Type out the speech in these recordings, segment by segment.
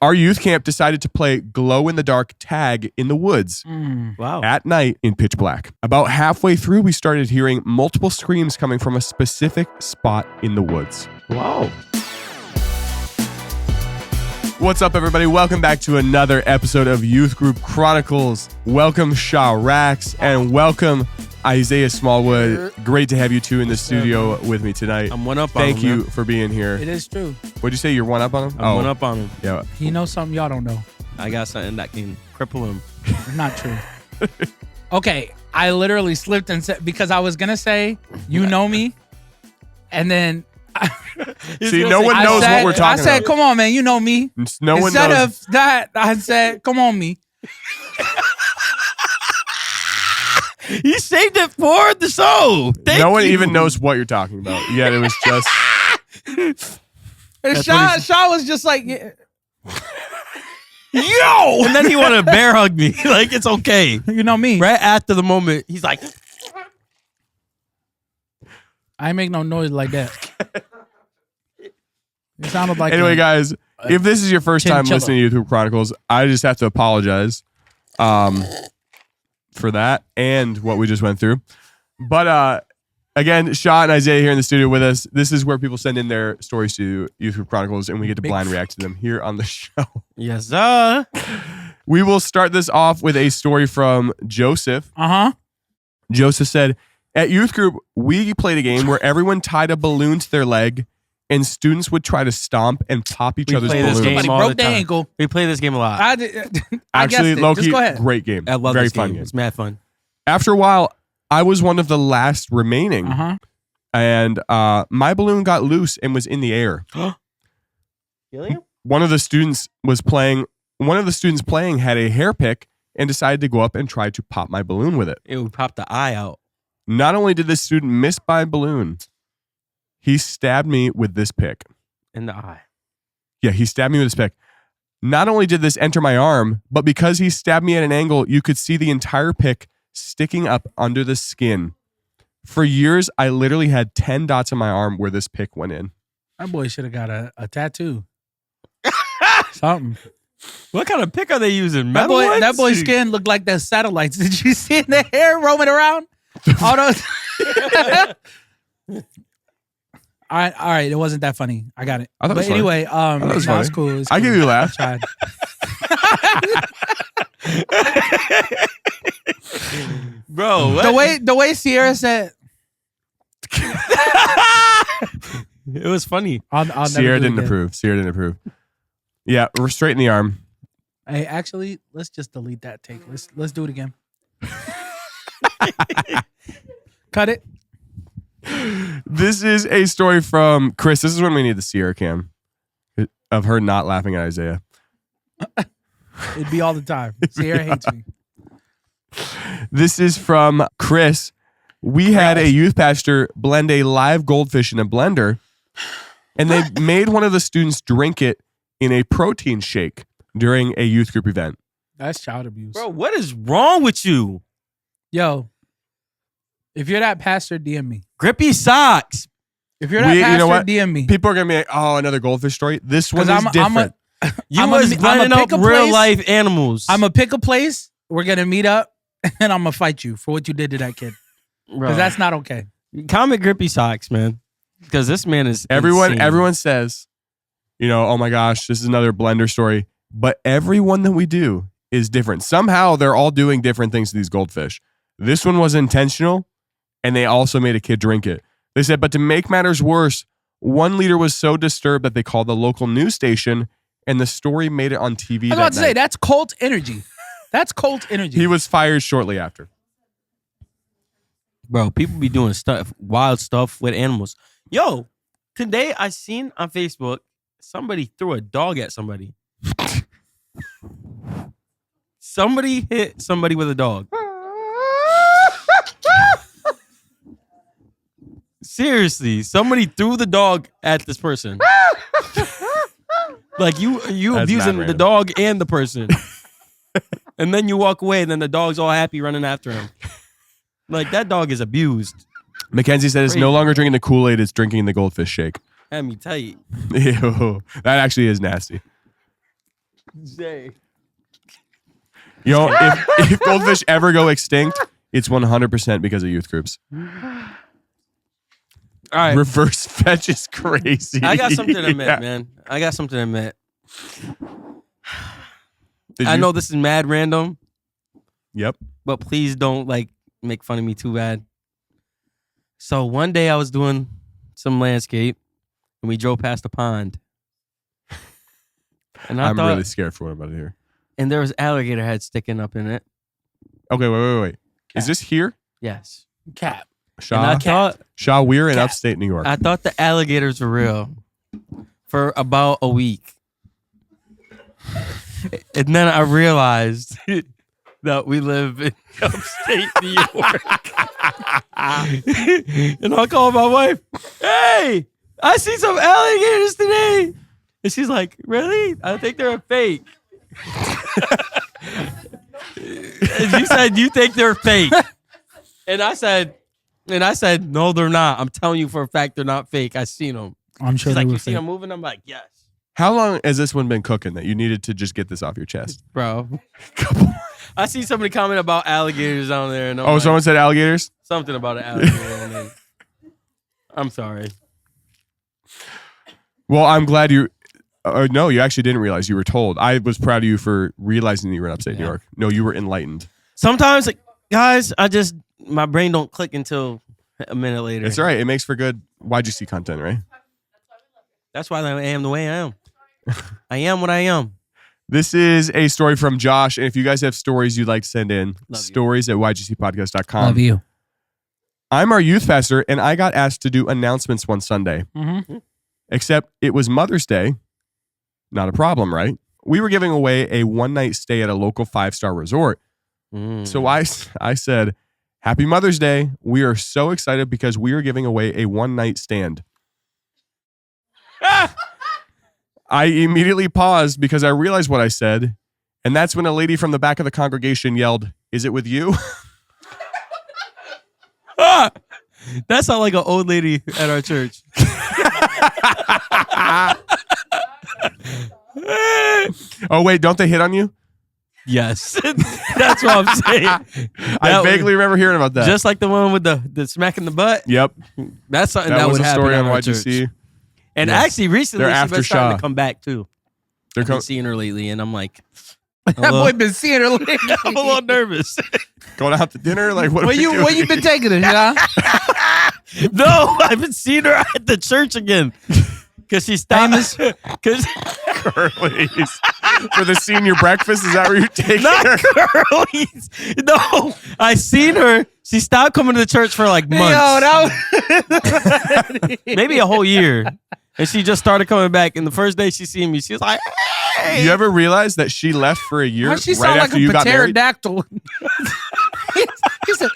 Our youth camp decided to play glow-in-the-dark tag in the woods at night in pitch black. About halfway through, we started hearing multiple screams coming from a specific spot in the woods. Wow. What's up, everybody? Welcome back to another episode of Youth Group Chronicles. Welcome, Shaw Rax, and welcome, Isaiah Smallwood. Great to have you two in the studio with me tonight. I'm one up on him. Thank you for being here. It is true. What'd you say? You're one up on him? I'm one up on him. Yeah. He knows something y'all don't know. I got something that can cripple him. Not true. Okay, I literally slipped and said, because I was going to say, you know me, and then... See, no one knows what we're talking about. I said, come on, man, you know me. No one knows. Instead of that, I said, come on, me. He saved it for the show. No one even knows what you're talking about. Yet it was just... And Shaw was just like... Yeah. Yo! And then he wanted to bear hug me. Like, it's okay. You know me. Right after the moment, he's like... I ain't make no noise like that. It sounded like... Anyway, guys, if this is your first time chinchilla. listening to Youth Group Chronicles, I just have to apologize for that and what we just went through. But again, Shaw and Isaiah here in the studio with us. This is where people send in their stories to Youth Group Chronicles, and we get to blind react to them here on the show. Yes, sir. We will start this off with a story from Joseph. Joseph said, at Youth Group, we played a game where everyone tied a balloon to their leg, and students would try to stomp and pop each other's balloons. Somebody broke their ankle. We play this game a lot. Actually, Loki, just go ahead. great game. I love Very this fun game. game. It's mad fun. After a while, I was one of the last remaining, and my balloon got loose and was in the air. One of the students playing had a hair pick and decided to go up and try to pop my balloon with it. It would pop the eye out. Not only did this student miss my balloon, he stabbed me with this pick. In the eye. Yeah, he stabbed me with this pick. Not only did this enter my arm, but because he stabbed me at an angle, you could see the entire pick sticking up under the skin. For years, I literally had 10 dots on my arm where this pick went in. That boy should have got a tattoo. Something. What kind of pick are they using? That boy's skin looked like the satellites. Did you see the hair roaming around? All those. All right. It wasn't that funny. I got it. I thought it was funny. Anyway, was funny. it's cool. I give you a laugh. I tried. Bro, what? The way Sierra said, It was funny. I'll Sierra never do it didn't again. approve. Sierra didn't approve. Yeah, we're straight in the arm. Hey, actually, let's just delete that take. Let's do it again. Cut it. This is a story from Chris. This is when we need the Sierra cam of her not laughing at Isaiah. It'd be all the time. Sierra hates me. This is from Chris. We had a youth pastor blend a live goldfish in a blender, and they made one of the students drink it in a protein shake during a youth group event. That's child abuse. Bro, what is wrong with you? Yo, if you're that pastor, DM me. Grippy socks. If you're that pastor, you know what? DM me. People are going to be like, oh, another goldfish story. This one is different. You was blending up real life animals. I'm going to pick a place. We're going to meet up, and I'm going to fight you for what you did to that kid. Because that's not okay. Comment Grippy socks, man. Because this man is Everyone insane. says, oh my gosh, this is another blender story. But everyone that we do is different. Somehow they're all doing different things to these goldfish. This one was intentional, and they also made a kid drink it. They said, but to make matters worse, one leader was so disturbed that they called the local news station, and the story made it on TV. I was about to say, that's cult energy. That's cult energy. He was fired shortly after. Bro, people be doing wild stuff with animals. Yo, today I seen on Facebook, somebody threw a dog at somebody. Somebody hit somebody with a dog. Seriously, somebody threw the dog at this person. Like you That's abusing not the dog and the person. And then you walk away and then the dog's all happy running after him. Like that dog is abused. Mackenzie said it's no longer drinking the Kool-Aid, it's drinking the goldfish shake. Let me tell you. Ew, that actually is nasty. Jay. You know, if goldfish ever go extinct, it's 100% because of youth groups. All right. Reverse fetch is crazy. I got something to admit, Yeah. man. I got something to admit. Did I you- know this is mad random, Yep. but please don't like make fun of me too bad. So one day I was doing some landscape and we drove past a pond. And I'm thought, really scared for what I'm about to hear. and there was alligator head sticking up in it. Okay, wait. Is this here? Yes. Cap. And I thought We're in upstate New York. I thought the alligators were real for about a week. And then I realized that we live in upstate New York. And I called my wife, hey, I see some alligators today. And she's like, really? I think they're a fake. And she said, you think they're fake? And I said, no, they're not. I'm telling you for a fact they're not fake. I seen them. I'm sure She's they like, were you see fake. them moving? I'm like, yes. How long has this one been cooking that you needed to just get this off your chest? Bro. I see somebody comment about alligators down there. And I'm like, Someone said alligators? something about an alligator. And then, I'm sorry. Well, I'm glad you... no, you actually didn't realize. You were told. I was proud of you for realizing that you were in upstate New York. No, you were enlightened. Sometimes, like, guys, my brain don't click until a minute later. It's all right. It makes for good YGC content, right? That's why I am the way I am. I am what I am. This is a story from Josh. And if you guys have stories you'd like to send in, you. stories@ygcpodcast.com. Love you. I'm our youth pastor, and I got asked to do announcements one Sunday. Mm-hmm. Except it was Mother's Day. Not a problem, right? We were giving away a one-night stay at a local 5-star resort. So I said, Happy Mother's Day. We are so excited because we are giving away a one-night stand. I immediately paused because I realized what I said. And that's when a lady from the back of the congregation yelled, is it with you? That sounds like an old lady at our church. Oh, wait, don't they hit on you? Yes. That's what I'm saying. I vaguely remember hearing about that. Just like the one with the smack in the butt. Yep. That's something That that was would a happen story at on our YGC. church. And Yes. actually, recently, They're she's been after starting Shaw. to come back, too. They're I've been seeing her lately, and I'm like, That boy been seeing her lately. I'm a little nervous. going out to dinner? Like, what are Where we you doing? where you been taking her, huh? No, I've been seeing her at the church again. Because she stopped. Because Curly's. For the senior breakfast? Is that where you're taking not her? Curly's. No, I seen her. She stopped coming to the church for like months. Yo, that Maybe a whole year. And she just started coming back. And the first day she seen me, she was like, hey. You ever realize that she left for a year Why she right sound like after a you got married? pterodactyl? He said,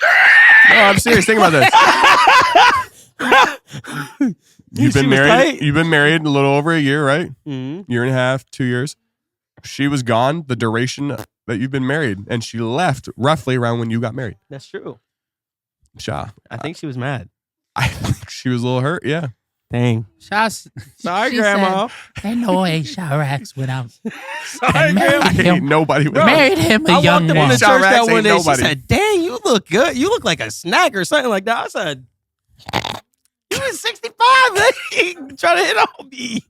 No, I'm serious. Think about this. You've She been was married. tight. You've been married a little over a year, right? Mhm. Year and a half, 2 years. She was gone the duration that you've been married, and she left roughly around when you got married. That's true. Sha, I think she was mad. I think she was a little hurt. Yeah. Dang. Shots. Sorry, she Grandma. Said, ain't no way Chirax went out. Sorry, And Grandma. married Ain't him. nobody. Married him a I young walked up in one. the church that Chirax one ain't day. nobody. She said, dang, you look good. You look like a snack or something like that. I said, you was 65, man. Trying to hit on me.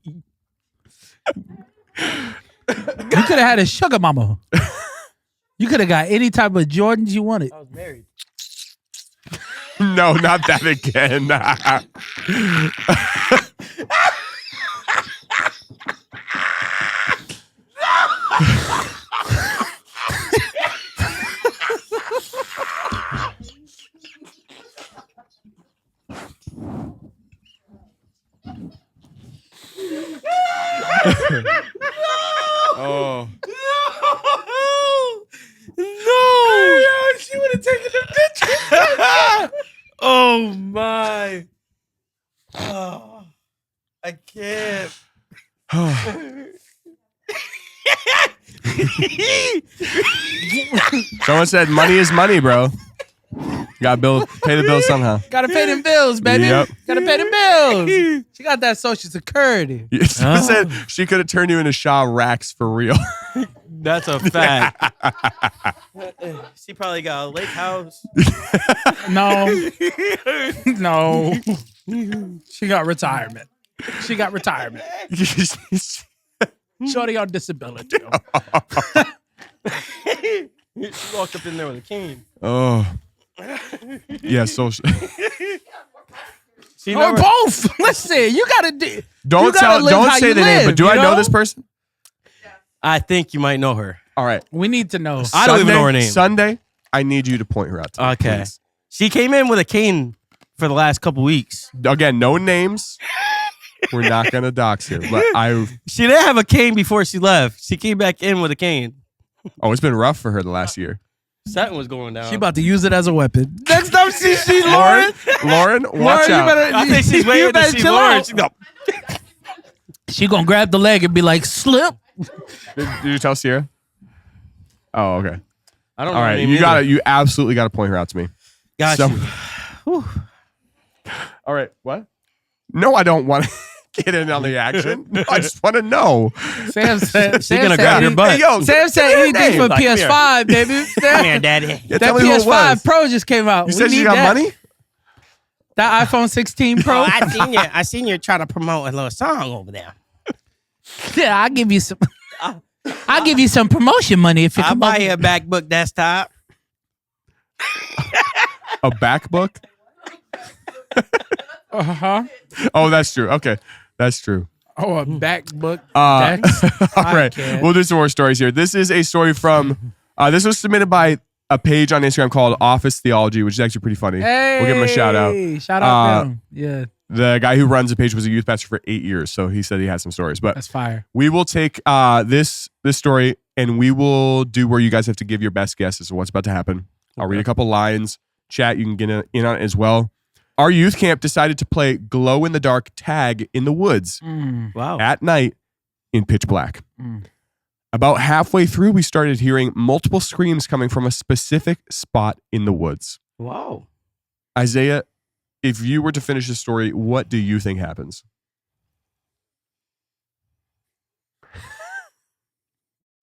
You could have had a sugar mama. You could have got any type of Jordans you wanted. I was married. No, not that again. Oh. No. She would have taken the picture. Oh, my. Oh, I can't. Someone said money is money, bro. You Got pay the bills somehow. Gotta pay them bills, baby. Yep. Gotta pay them bills. She got that Social Security. She said she could have turned you into Shaw Rax for real. That's a fact. She probably got a lake house. No. She got retirement. Shorty on disability. She walked up in there with a cane. Oh. Yeah, so Or both. Listen, you gotta don't say the name, but do I know this person? I think you might know her. All right. We need to know. I don't even know her name. Sunday, I need you to point her out to me. Okay. Please. She came in with a cane for the last couple weeks. Again, no names. We're not gonna dox here, but She didn't have a cane before she left. She came back in with a cane. it's been rough for her the last year. Something was going down. She about to use it as a weapon. Next time she sees Lauren, watch out. I think she's waiting to see Lauren. She gonna grab the leg and be like, slip. Did you tell Sierra? Oh, okay. I don't know. All right, you absolutely gotta point her out to me. Gotcha. All right, what? No, I don't want to get in on the action. No, I just want to know. Sam said She's gonna grab your butt. Hey, yo, Sam said anything for Like, PS5, baby. Come here, daddy. Yeah, That tell me who it was. PS5 Pro just came out. You said you got money? That iPhone 16 Pro. I seen you try to promote a little song over there. Yeah, I'll give you some. I'll give you some promotion money if you I'll come buy over. you a MacBook desktop. A back book? Uh-huh. Oh, that's true. Okay, that's true. Oh, a MacBook. All I right, can't. we'll do some more stories here. This is a story from. This was submitted by a page on Instagram called Office Theology, which is actually pretty funny. Hey, We'll give him a shout out. Shout out to him. Yeah, The guy who runs the page was a youth pastor for 8 years, so he said he had some stories. But that's fire. we will take this story and we will do where you guys have to give your best guesses of what's about to happen. I'll read a couple lines. Chat, you can get in on it as well. Our youth camp decided to play glow-in-the-dark tag in the woods Wow. at night in pitch black. Mm. About halfway through, we started hearing multiple screams coming from a specific spot in the woods. Wow. Isaiah, if you were to finish the story, what do you think happens?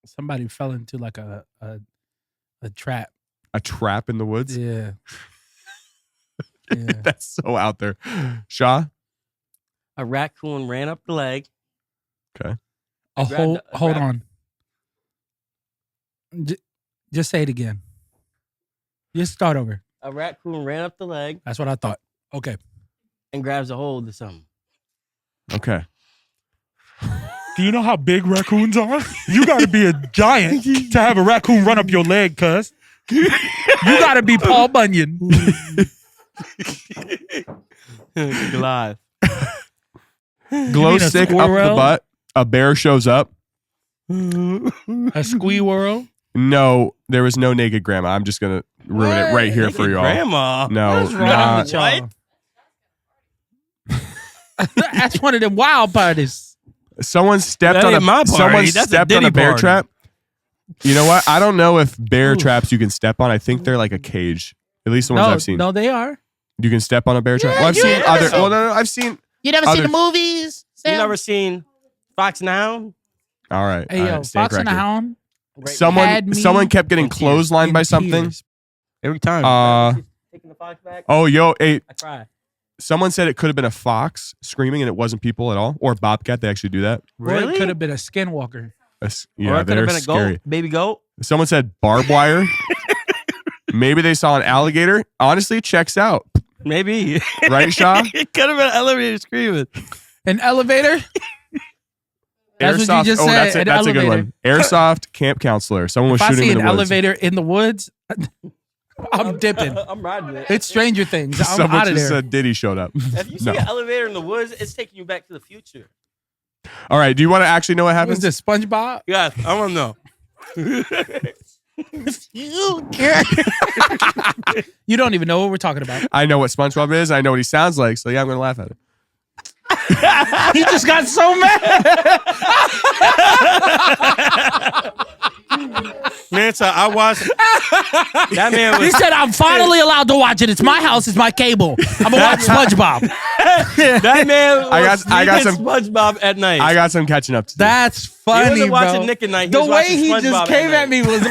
Somebody fell into like a trap. A trap in the woods? Yeah. Yeah. That's so out there. Shaw? A raccoon ran up the leg. Okay. Hold on. Just say it again. Just start over. A raccoon ran up the leg That's what I thought. Okay. and grabs a hold of something. Okay. Do you know how big raccoons are? You got to be a giant to have a raccoon run up your leg, cuz. You got to be Paul Bunyan. Live. Glow mean a stick up the squirrel? butt. A bear shows up. A squee whirl. No, there was no naked grandma. I'm just going to ruin it right here for y'all. Grandma. No, What's wrong not. with y'all? That's one of them wild parties. Someone stepped That on ain't my party. someone That's a stepped on Diddy a bear party. trap. You know what? I don't know if bear traps you can step on. I think they're like a cage. At least the ones I've seen. No, they are. You can step on a bear trap. Yeah, Well, I've you seen never other. saw- Well, no, I've seen. You never seen the movies? You never seen Fox and the Hound? All right. Hey, all yo, right, stand Fox and the corrected. Hound. Right. Had Someone me kept getting in tears. clotheslined by in something. tears. Every time. Taking the fox back. Oh, yo, hey, I cry. someone said it could have been a fox screaming and it wasn't people at all, or a bobcat. They actually do that. Or it could have been a skinwalker. Yeah, or it could they're have been a scary. goat, baby goat. Someone said barbed wire. Maybe they saw an alligator. Honestly, it checks out. Maybe. Right, Shaw? It could have been an elevator screaming. An elevator? That's what you just said, an That's a good elevator. one. Airsoft camp counselor. Someone was If I shooting see in an the woods. elevator in the woods, I'm dipping. I'm riding it. It's Stranger Things. I'm Someone out of just there. said Diddy showed up. If you see No. an elevator in the woods, it's taking you back to the future. All right. Do you want to actually know what What happens? was this, SpongeBob? Yeah, I want to know. You don't even know what we're talking about. I know what SpongeBob is. I know what he sounds like. So yeah, I'm going to laugh at it. He just got so mad. Man, so I watched. That man He was. said, I'm finally allowed to watch it. It's my house. It's my cable. I'm going to watch SpongeBob. That man. I got some SpongeBob at night. I got some catching up to do. That's He funny, wasn't bro. watching Nick at night. He The was way watching he SpongeBob just came at me was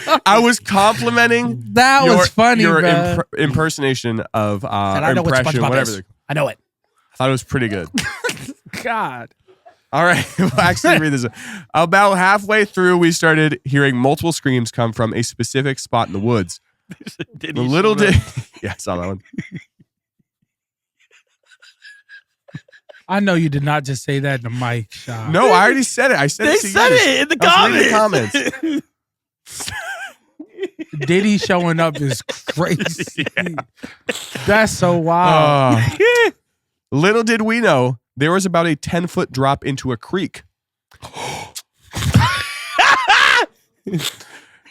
wild. I was complimenting That was funny, your bro. impersonation of And I know what impression, SpongeBob whatever. is. I know it. I thought it was pretty good. God. All right, we'll actually read this. About halfway through, we started hearing multiple screams come from a specific spot in the woods. Did The he little shoot did, up? yeah, I saw that one. I know you did not just say that in the mic, Sean. No, I already said it. I said They it to said you. it in the I was reading comments. the comments. Diddy showing up is crazy. That's so wild. Little did we know there was about a 10-foot drop into a creek.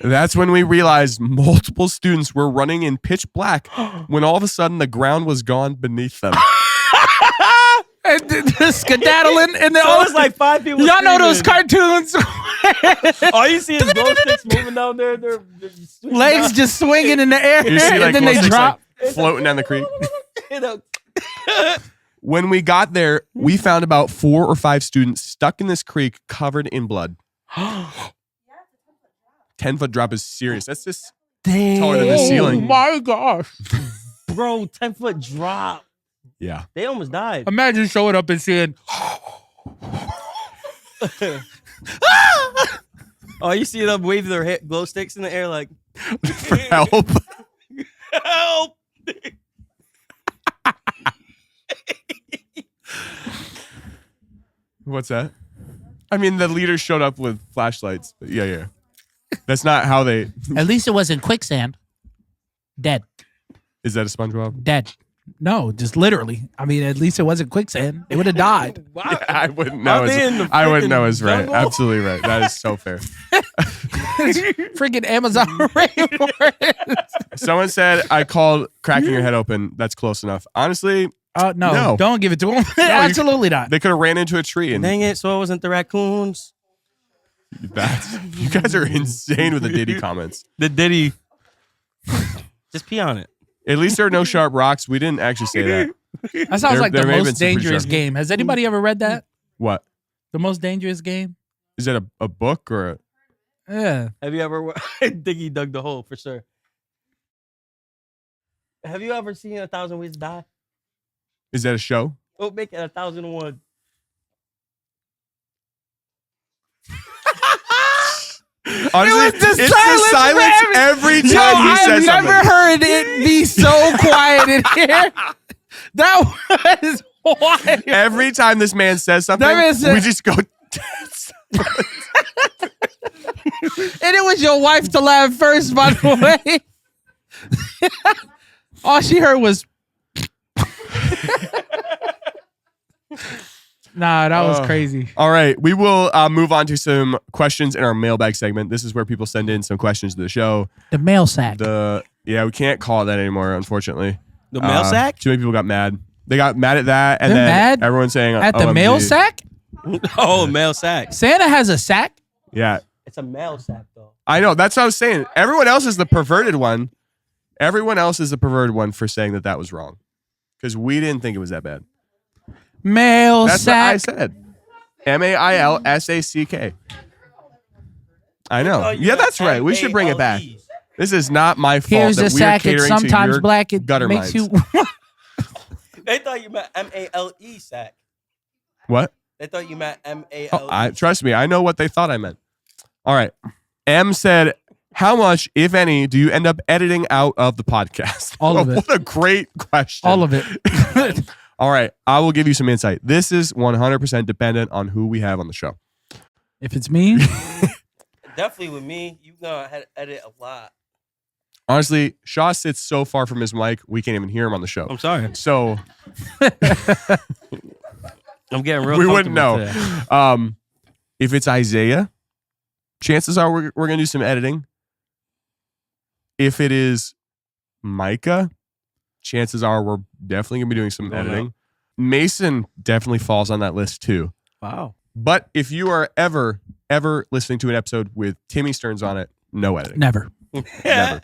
That's when we realized multiple students were running in pitch black when all of a sudden the ground was gone beneath them. And the skedaddling and the So it's like 5 people. y'all know those screaming. cartoons. All you see is glow sticks moving down there. They're swinging Legs down. just swinging in the air, You see and like then they glow sticks, drop. like, floating down the creek. You know. When we got there, we found about 4 or 5 students stuck in this creek covered in blood. 10-foot drop is serious. That's just taller than the Oh ceiling. my gosh. Bro, 10-foot drop. Yeah. They almost died. Imagine showing up and saying, Oh, you see them wave their glow sticks in the air like, For help. help. What's that? I mean, the leaders showed up with flashlights. But yeah. That's not how they... at least it wasn't quicksand. Dead. Is that a SpongeBob? Dead. No, just literally. I mean, at least it wasn't quicksand. They would have died. Wow. Yeah, I wouldn't know. Are they in the I wouldn't know freaking is right. jungle? Absolutely right. That is so fair. Freaking Amazon rainforest. Someone said I called cracking your head open. That's close enough. Honestly, No, No. don't give it to him. Absolutely not. they could have ran into a tree and Dang it, so it wasn't the raccoons. you guys are insane with the Diddy comments. The Diddy. Just pee on it. At least there are no sharp rocks. We didn't actually say that. That sounds like there the may have been most some pretty dangerous sharp- game. Has anybody ever read that? What? The most dangerous game? Is that a book or a... Yeah. Have you ever Diggy dug the hole for sure? Have you ever seen 1,000 Ways to Die? Is that a show? Go make it 1,001. Honestly, It was the it's silence the silence for every Yo, time he I've says never something. heard it be so quiet in here. That was wild. Every time this man says something, That man said- we just go... And it was your wife to laugh first, by the way. All she heard was... Nah, that was crazy. All right, we will move on to some questions in our mailbag segment. This is where people send in some questions to the show. The mail sack. Yeah, we can't call it that anymore, unfortunately. The mail sack? Too many people got mad. They got mad at that, and They're then mad everyone's saying At the OMG. mail sack? Oh, mail sack. Santa has a sack? Yeah, It's a mail sack, though. I know. That's what I was saying. Everyone else is the perverted one. Everyone else is the perverted one for saying that was wrong, because we didn't think it was that bad. Mail That's sack. what I said. MAILSACK. I know. Yeah, that's right. We should bring it back. This is not my fault Here's that a we are sack. It's catering to sometimes your black. It gutter makes minds. you... They thought you meant MALE sack. What? They thought you meant MALE. Oh, trust me, I know what they thought I meant. All right. M said, how much, if any, do you end up editing out of the podcast? All of it. What a great question. All of it. All right. I will give you some insight. This is 100% dependent on who we have on the show. If it's me, Definitely with me, you gonna edit a lot. Honestly, Shaw sits so far from his mic, we can't even hear him on the show. I'm sorry. So I'm getting real. we wouldn't know. Today. If it's Isaiah, chances are we're going to do some editing. If it is Micah, chances are we're definitely going to be doing some Going editing. Mason definitely falls on that list too. Wow. But if you are ever listening to an episode with Timmy Stearns on it, no editing. Never. Never.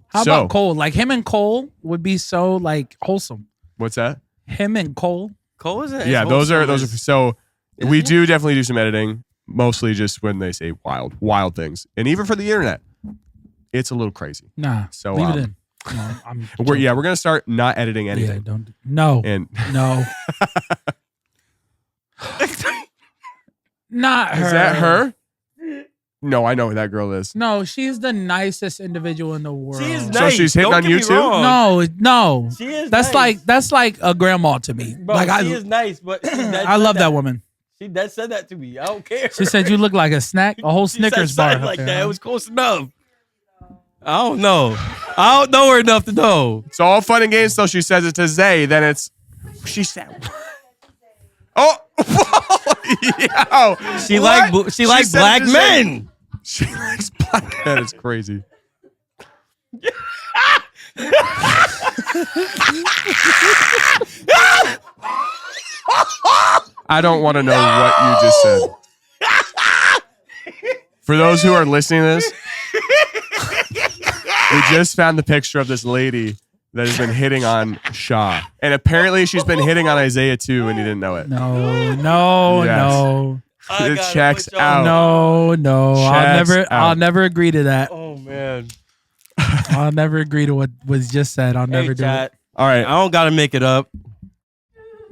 How So- about Cole? Like him and Cole would be so like wholesome. What's that? Him and Cole. Cole isn't. Yeah, those are so Isn't we it? do definitely do some editing, mostly just when they say wild things. And even for the internet, it's a little crazy. Nah. So, leave it in. No, I'm we're gonna start not editing anything. Yeah, don't. No. And No. Not her. is that her? No, I know who that girl is. No, she's the nicest individual in the world. She is So nice. she's hitting Don't on get me you too? wrong. No. She is. That's nice. like a grandma to me. Bro, like she is nice, but I love that woman. She that said that to me. I don't care. She said you look like a snack, a whole She Snickers said bar. something up like there, that. huh? It was close enough. I don't know. I don't know her enough to know. It's all fun and games till she says it to Zay, then it's she said oh yo, She what? like said black it to Zay. men. She likes black men. It's crazy. I don't want to know what you just said. For those who are listening to this, we just found the picture of this lady that has been hitting on Shaw. And apparently she's been hitting on Isaiah too, and you didn't know it. No, Yes. no. I It gotta checks put y'all- out. No. Checks I'll out. never agree to that. Oh man. I'll never agree to what was just said. I'll never Hey, do chat. it. All right. I don't gotta make it up.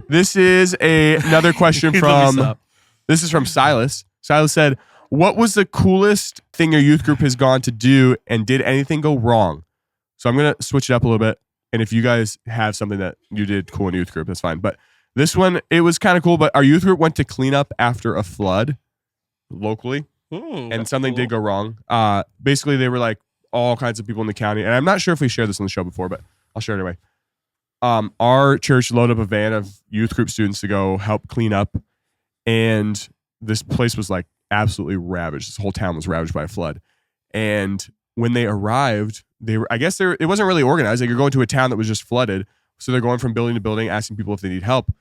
This is another question Let me from stop. this is from Silas. Silas said, "What was the coolest thing your youth group has gone to do, and did anything go wrong?" So I'm gonna switch it up a little bit, and if you guys have something that you did cool in youth group, that's fine. But this one, it was kind of cool. But our youth group went to clean up after a flood locally, and something did go wrong. Basically, they were like all kinds of people in the county, and I'm not sure if we shared this on the show before, but I'll share it anyway. Our church loaded up a van of youth group students to go help clean up, and this place was like absolutely ravaged. This whole town was ravaged by a flood. And when they arrived, it wasn't really organized. Like, you're going to a town that was just flooded, so they're going from building to building, asking people if they need help.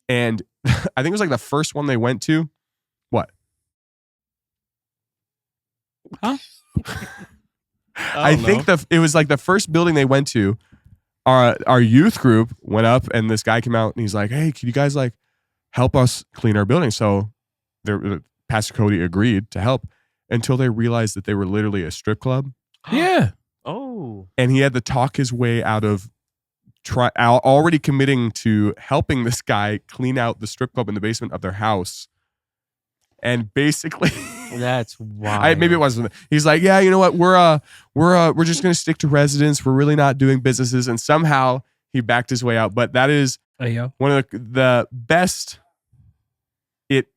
And I think it was like the first one they went to. What? Huh? I think it was like the first building they went to. Our youth group went up, and this guy came out, and he's like, "Hey, can you guys like help us clean our building?" So Pastor Cody agreed to help until they realized that they were literally a strip club, Yeah. Oh. and he had to talk his way out of already committing to helping this guy clean out the strip club in the basement of their house. And basically, That's wild. maybe it wasn't. He's like, "Yeah, you know what? We're just gonna stick to residents. We're really not doing businesses." And somehow he backed his way out. But that is Hey, yo. one of the best.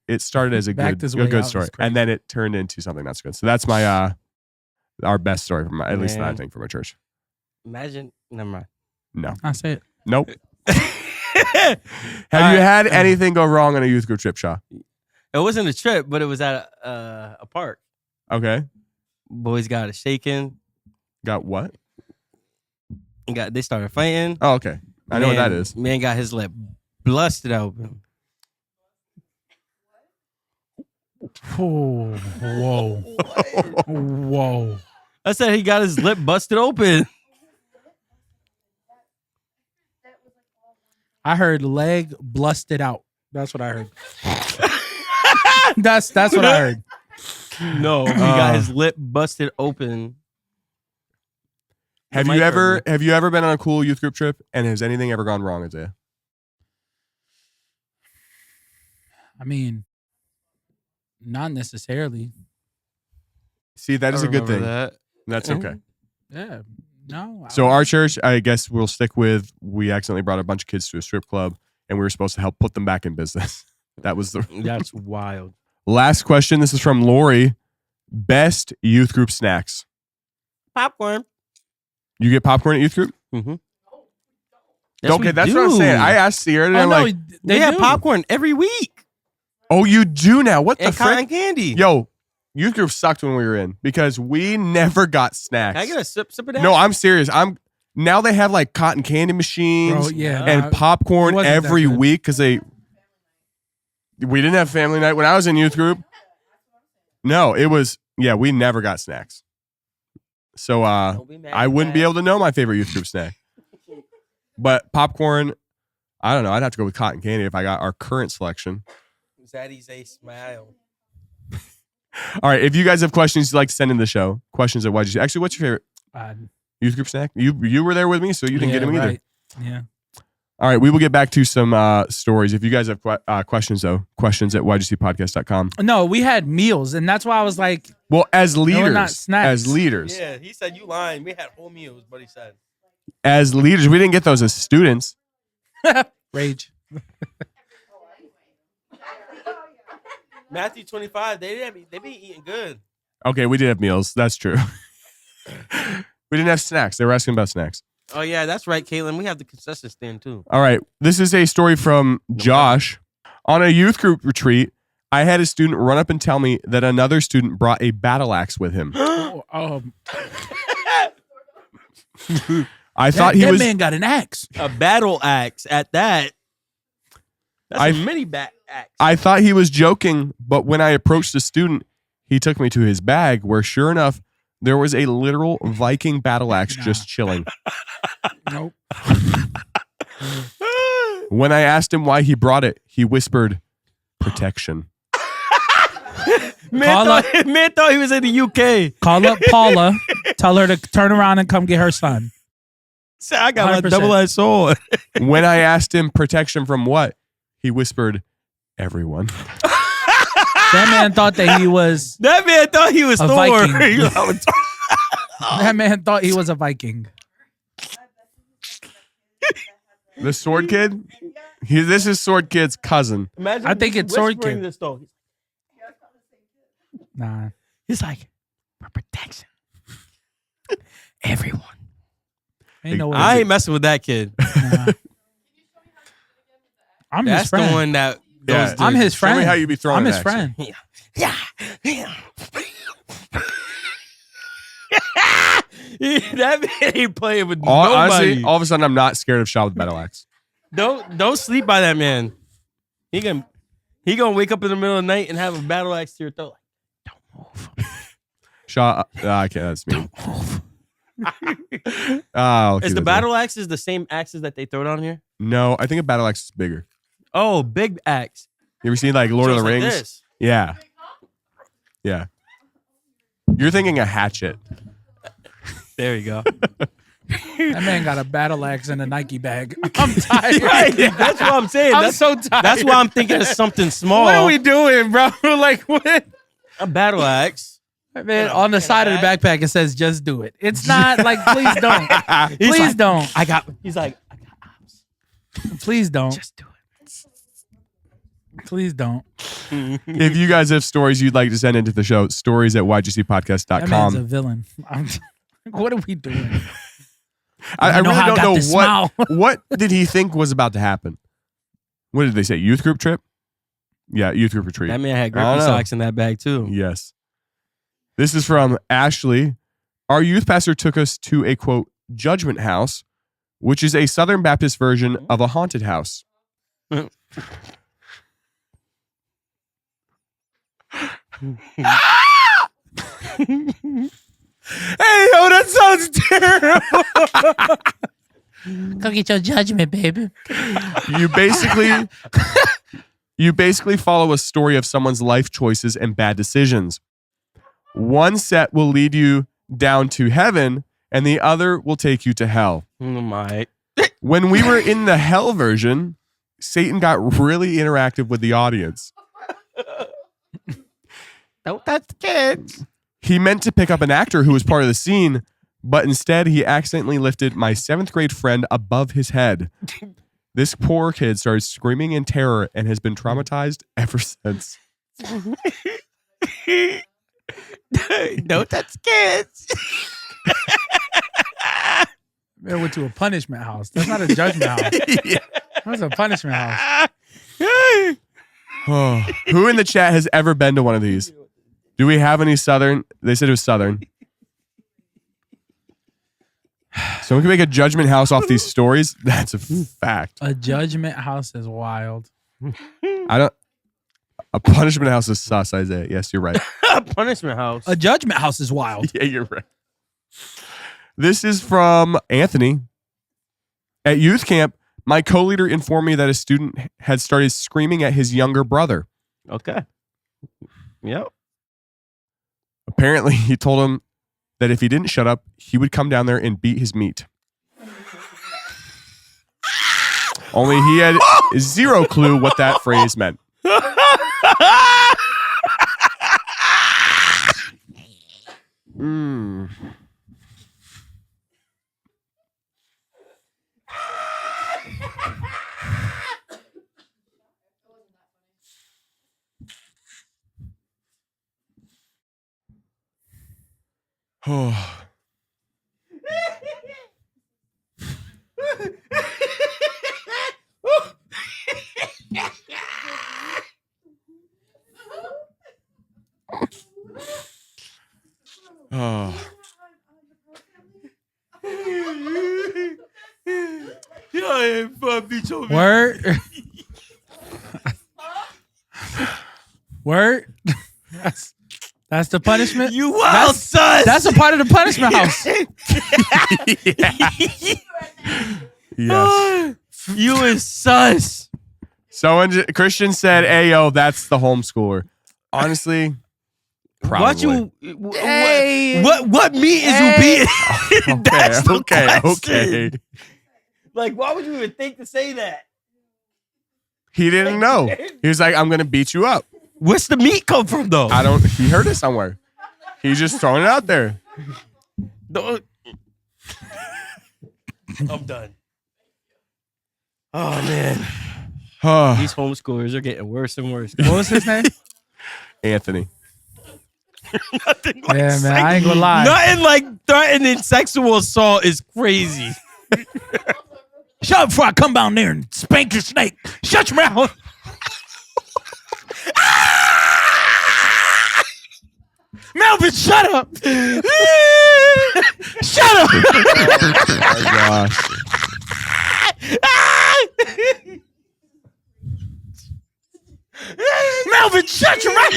It started as a Backed his good way out story, is crazy. and then it turned into something that's good. So that's my our best story from at least that I Man. think from our church. Imagine. Never mind. No, I say it. nope. Have you had anything go wrong on a youth group trip, Shaw? It wasn't a trip, but it was at a park. Okay, Boys got it shaking. got what? They started fighting. Oh, okay. I know what that is. Man got his lip busted open. Oh, whoa. Whoa. I said he got his lip busted open. I heard leg blusted out. That's what I heard. That's what I heard. No, he got his lip busted open. Have The you mic ever hurt been on a cool youth group trip, and has anything ever gone wrong, Isaiah? I mean, not necessarily. See, that is a good thing. That. That's okay. Yeah. No. So our church, I guess we'll stick with, we accidentally brought a bunch of kids to a strip club, and we were supposed to help put them back in business. That was the That's wild. last question. This is from Lori. Best youth group snacks. Popcorn. You get popcorn at youth group? Mm-hmm. Okay, that's what I'm saying. I asked Sierra, and Oh, I'm no, like, They have popcorn every week. oh, you do now? What the And cotton frick? candy. Yo, youth group sucked when we were in because we never got snacks. Can I get a sip of that? No, I'm serious. Now they have like cotton candy machines Bro, yeah. and popcorn it wasn't that every good. week because they We didn't have family night when I was in youth group. No, it was we never got snacks. So I wouldn't be able to know my favorite youth group snack. But popcorn, I don't know. I'd have to go with cotton candy if I got our current selection. Zaddy's a smile. All right. If you guys have questions you'd like to send in the show, questions at YGC. Actually, what's your favorite youth group snack? You were there with me, so you didn't get them either. Yeah. All right. We will get back to some stories. If you guys have questions, though, questions at ygcpodcast.com. No, we had meals, and that's why I was like, well, as leaders. Not snacks. As leaders. Yeah, he said you lying. We had whole meals, but he said. As leaders. We didn't get those as students. Rage. Matthew 25, they be eating good. Okay, we did have meals. That's true. We didn't have snacks. They were asking about snacks. Oh, yeah, that's right, Caitlin. We have the concession stand, too. All right. This is a story from Josh. On a youth group retreat, I had a student run up and tell me that another student brought a battle axe with him. I thought that man got an axe. A battle axe at that. That's a mini axe. I thought he was joking, but when I approached the student, he took me to his bag where, sure enough, there was a literal Viking battle axe just chilling. Nope. When I asked him why he brought it, he whispered, protection. Man thought he was in the UK. Call up Paula. Tell her to turn around and come get her son. Say, I got 100%. my double-edged sword. When I asked him protection from what, he whispered, everyone. That man thought that he was That man thought he was a Thor. Viking. That man thought he was a Viking. The Sword Kid? This is Sword Kid's cousin. Imagine I think it's Sword whispering Kid. this, though. Nah. He's like, for protection. Everyone. Ain't no way. I ain't messing with that kid. Nah. I'm his That's friend. the one that Yeah. goes I'm his Show friend. me how you be throwing I'm an his axe. friend. Yeah. That man ain't playing with nobody. Honestly, all of a sudden, I'm not scared of shot with battle axe. Don't sleep by that man. He gonna wake up in the middle of the night and have a battle axe to your throat. Don't move. Shot. I can't. That's me. Don't move. Is Is the battle axes the same axes that they throw down here? No, I think a battle axe is bigger. Oh, big axe. You ever seen like Lord of the So it's like Rings? this. Yeah. Yeah. You're thinking a hatchet. There you go. That man got a battle axe in a Nike bag. I'm tired. Right, that's what I'm saying. I'm so tired. That's why I'm thinking of something small. What are we doing, bro? Like what? A battle axe. Man, on the side of the backpack it says "Just do it." It's not like please don't. He's Please like, don't. He's like, I got ops. Please don't. Just do it. Please don't. If you guys have stories you'd like to send into the show, stories at That man's a ygcpodcast.com. villain. What are we doing? I know really how I don't got know this smile. what did he think was about to happen. What did they say? Youth group trip? Yeah, youth group retreat. That man had I don't grippy know. socks in that bag too. Yes. This is from Ashley. Our youth pastor took us to a, quote, judgment house, which is a Southern Baptist version of a haunted house. Hey, yo, that sounds terrible. Go get your judgment, baby. You basically follow a story of someone's life choices and bad decisions. One set will lead you down to heaven, and the other will take you to hell. Oh my. When we were in the hell version, Satan got really interactive with the audience. Don't touch the kids. He meant to pick up an actor who was part of the scene, but instead he accidentally lifted my 7th grade friend above his head. This poor kid started screaming in terror and has been traumatized ever since. Don't touch kids. Man went to a punishment house. That's not a judgment house. Yeah. That's a punishment house. Oh. Who in the chat has ever been to one of these? Do we have any Southern? They said it was Southern. So we can make a judgment house off these stories. That's a fact. A judgment house is wild. A punishment house is sus, Isaiah. Yes, you're right. Punishment house. A judgment house is wild. Yeah, you're right. This is from Anthony. At youth camp, my co-leader informed me that a student had started screaming at his younger brother. Okay. Yep. Apparently, he told him that if he didn't shut up, he would come down there and beat his meat. Only he had zero clue what that phrase meant. Oh. Oh. Word. Word. That's the punishment. You wild sus. That's a part of the punishment house. Yes. You is sus. Christian said, "Ayo, that's the homeschooler." Honestly, probably. What meat is you beating? That's the okay. question. Like, why would you even think to say that? He didn't know. He was like, "I'm gonna beat you up." Where's the meat come from, though? He heard it somewhere. He's just throwing it out there. I'm done. Oh, man. These homeschoolers are getting worse and worse. What was his name? Anthony. Nothing like Yeah, man, I ain't gonna lie. Nothing like threatening sexual assault is crazy. Shut up before I come down there and spank your snake. Shut your mouth. Melvin, shut up. Shut up. Oh my gosh. Melvin, shut your mouth.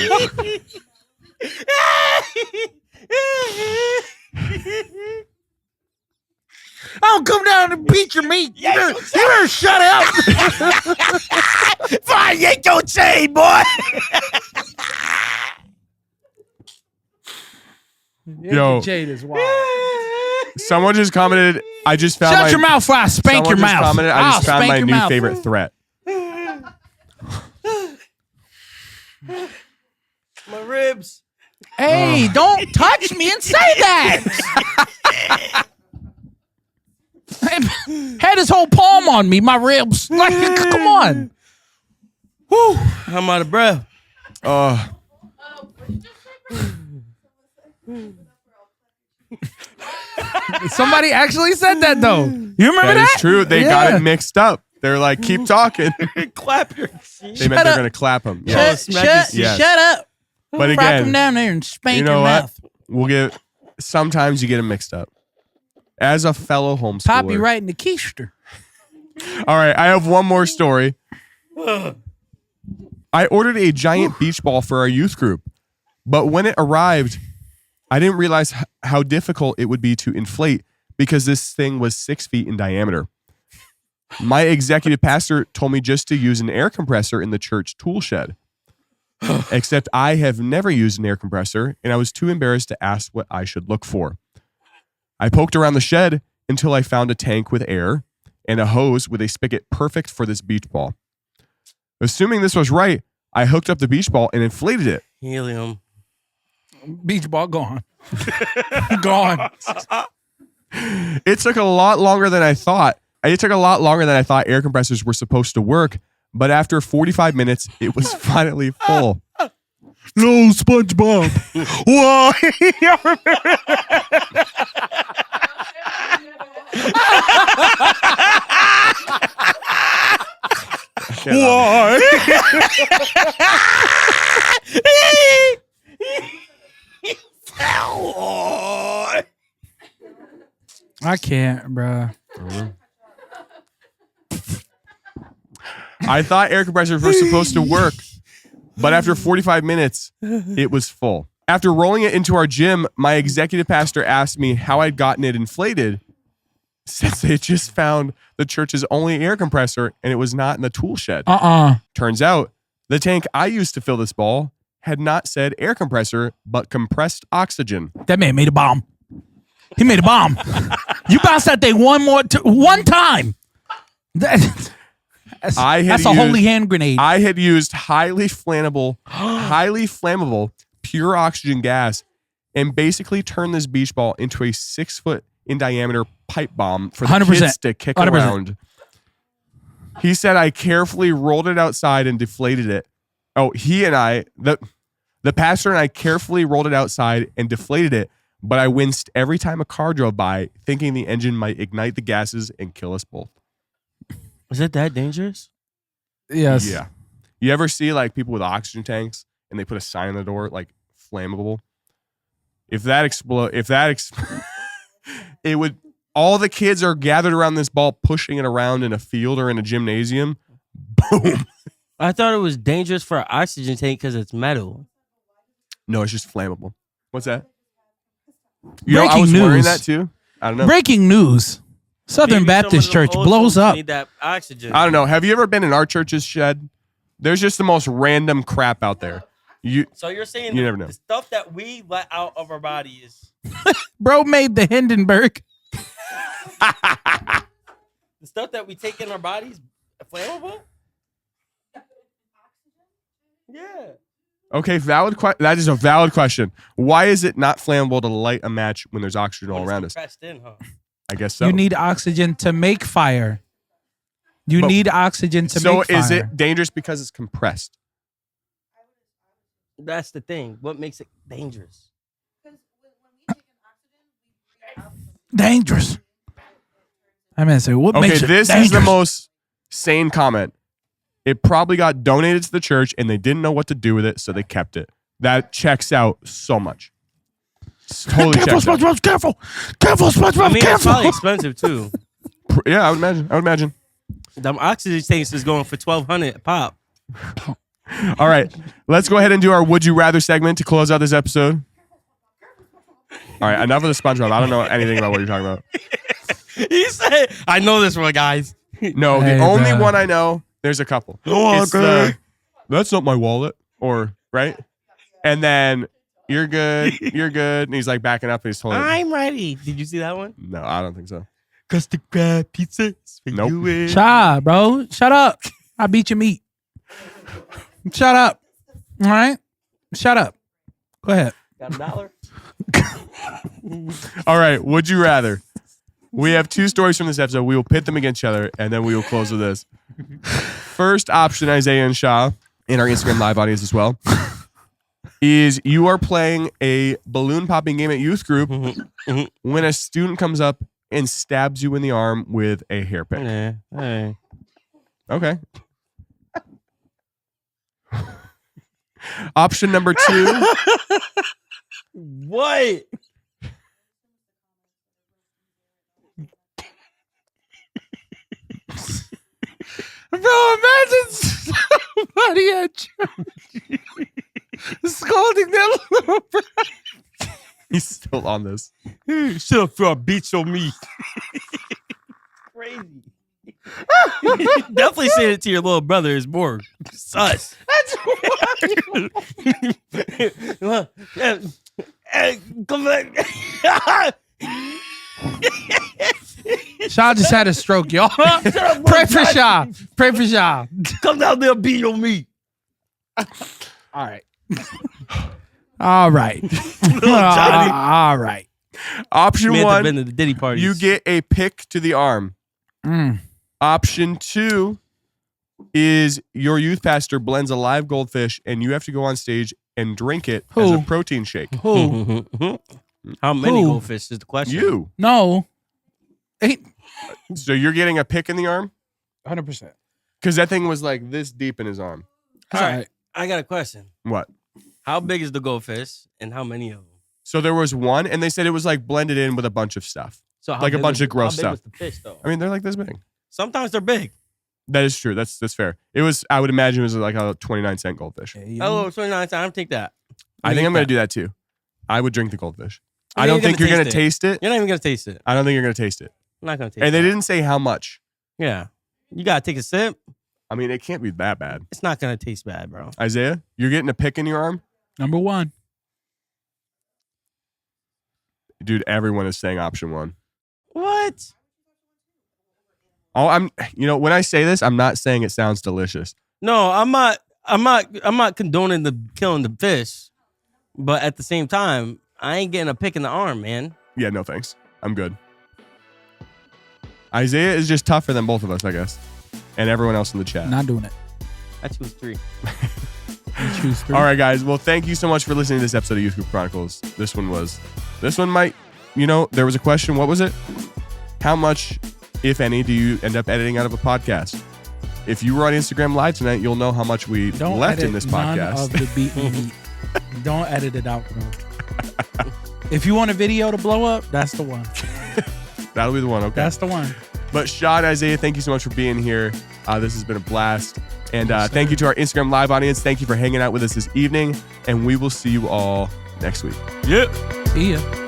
I'll come down and beat your meat. You better shut up. Fine, yank your chain, boy. Yo. Jade is wild. Someone just commented, I just found Shut your mouth before I spank your someone just mouth. commented, I just I'll found spank my your new mouth. favorite threat. My ribs. Hey, don't touch me and say that. Had his whole palm on me, my ribs. Like, come on. Whew, I'm out of breath. Somebody actually said that, though. You remember that? That is true. They got it mixed up. They're like, keep talking. Clap your They meant they're going to clap him. Yeah. Shut up. But Rock him again, down there and spank you know your what? mouth. Sometimes you get them mixed up. As a fellow homeschooler. Poppy right in the keister. All right, I have one more story. I ordered a giant beach ball for our youth group, but when it arrived, I didn't realize how difficult it would be to inflate because this thing was 6 feet in diameter. My executive pastor told me just to use an air compressor in the church tool shed. Except I have never used an air compressor, and I was too embarrassed to ask what I should look for. I poked around the shed until I found a tank with air and a hose with a spigot perfect for this beach ball. Assuming this was right, I hooked up the beach ball and inflated it. Helium. Beach ball gone. Gone. It took a lot longer than I thought. Air compressors were supposed to work, but after 45 minutes, it was finally full. No, SpongeBob. Why? Why? I can't, bruh. I thought air compressors were supposed to work, But after 45 minutes, it was full. After rolling it into our gym, my executive pastor asked me how I'd gotten it inflated, since they just found the church's only air compressor and it was not in the tool shed. Turns out, the tank I used to fill this ball had not said air compressor, but compressed oxygen. That man made a bomb. He made a bomb. You bounce that thing one time. That's a holy hand grenade. I had used highly flammable, pure oxygen gas and basically turned this beach ball into a 6 foot in diameter pipe bomb for the 100%. kids to kick 100%. around. He said I carefully rolled it outside and deflated it. Oh, the pastor and I carefully rolled it outside and deflated it, but I winced every time a car drove by, thinking the engine might ignite the gases and kill us both. Was it that dangerous? Yes. Yeah. You ever see like people with oxygen tanks and they put a sign on the door like flammable? If that it would. All the kids are gathered around this ball, pushing it around in a field or in a gymnasium. Boom. I thought it was dangerous for an oxygen tank because it's metal. No, it's just flammable. What's that? You know, I Breaking was wearing news. that too. I don't know. Breaking news. Southern Maybe Baptist some of Church them old blows folks up. Need that oxygen. I don't know. Have you ever been in our church's shed? There's just the most random crap out there. So you're saying You never know. the stuff that we let out of our body is Bro made the Hindenburg. the stuff that we take in our bodies flammable? Yeah. Okay, that is a valid question. Why is it not flammable to light a match when there's oxygen all around us? Compressed in, huh? I guess so. You need oxygen to make fire. You But- need oxygen to make fire. So is it dangerous because it's compressed? That's the thing. What makes it dangerous? dangerous? I mean, say what Okay, makes it this dangerous? is the most sane comment. It probably got donated to the church and they didn't know what to do with it, so they kept it. That checks out so much. Totally Careful, checks out. SpongeBob, careful. Careful, SpongeBob, I mean, it's careful. probably expensive too. Yeah, I would imagine. Them oxygen tanks is going for $1,200 a pop. All right, let's go ahead and do our Would You Rather segment to close out this episode. All right, enough of the SpongeBob. I don't know anything about what you're talking about. He said, "I know this one, guys." No, Hey, the only bro. one I know, there's a couple. Oh, It's okay. that's not my wallet, or, right? And then, you're good, and he's like backing up and he's totally, I'm ready. Did you see that one? no, I don't think so. Custard crab pizza. Nope. Shut, bro. Shut up. I beat your meat. Shut up. All right? Shut up. Go ahead. Got $1? All right, Would You Rather? We have two stories from this episode. We will pit them against each other, and then we will close with this. First option, Isaiah and Shaw, in our Instagram live audience as well, is you are playing a balloon popping game at youth group when a student comes up and stabs you in the arm with a hairpin. Yeah. Hey. Okay. Option number 2. What? Bro, imagine somebody at church scolding their little brother. He's still on this. Shut up for a beat on me. Crazy. Definitely say it to your little brother is more sus. That's Come back. Shaw just had a stroke, y'all. Pray for Shaw. Pray for Shaw. Come down there, beat on me. All right. All right. Johnny. All right. Option We had to 1, been to the Diddy parties. you get a pick to the arm. Mm. Option 2 is your youth pastor blends a live goldfish and you have to go on stage and drink it as a Who? protein shake. Who? How many Who? goldfish is the question? You. No. 8. So you're getting a pick in the arm? 100%. Because that thing was like this deep in his arm. That's All all right. right. I got a question. What? How big is the goldfish and how many of them? So there was one and they said it was like blended in with a bunch of stuff. So how Like a big bunch was- of gross how big stuff. was the fish though? I mean, they're like this big. Sometimes they're big. That is true. That's fair. It was. I would imagine it was like a 29-cent goldfish. Hey, Oh, 29 cents. I'm take that. I think I'm going to do that too. I would drink the goldfish. I don't think you're going to taste it. You're not even going to taste it. I don't think you're going to taste it. I'm not going to taste it. And they didn't say how much. Yeah. You got to take a sip. I mean, it can't be that bad. It's not going to taste bad, bro. Isaiah, you're getting a pick in your arm? Number 1. Dude, everyone is saying option 1. What? Oh, when I say this, I'm not saying it sounds delicious. No, I'm not condoning the killing the fish, but at the same time, I ain't getting a pick in the arm, man. Yeah, no thanks. I'm good. Isaiah is just tougher than both of us, I guess. And everyone else in the chat. Not doing it. I choose 3. I choose 3. All right, guys. Well, thank you so much for listening to this episode of Youth Group Chronicles. This one might, there was a question. What was it? How much, if any, do you end up editing out of a podcast? If you were on Instagram Live tonight, you'll know how much we left in this podcast. None of the beaten meat. Don't edit it out, bro. If you want a video to blow up, that's the one. That'll be the one. Okay. That's the one. But Sean, Isaiah, thank you so much for being here. This has been a blast. And thank you to our Instagram Live audience. Thank you for hanging out with us this evening. And we will see you all next week. Yep. See ya.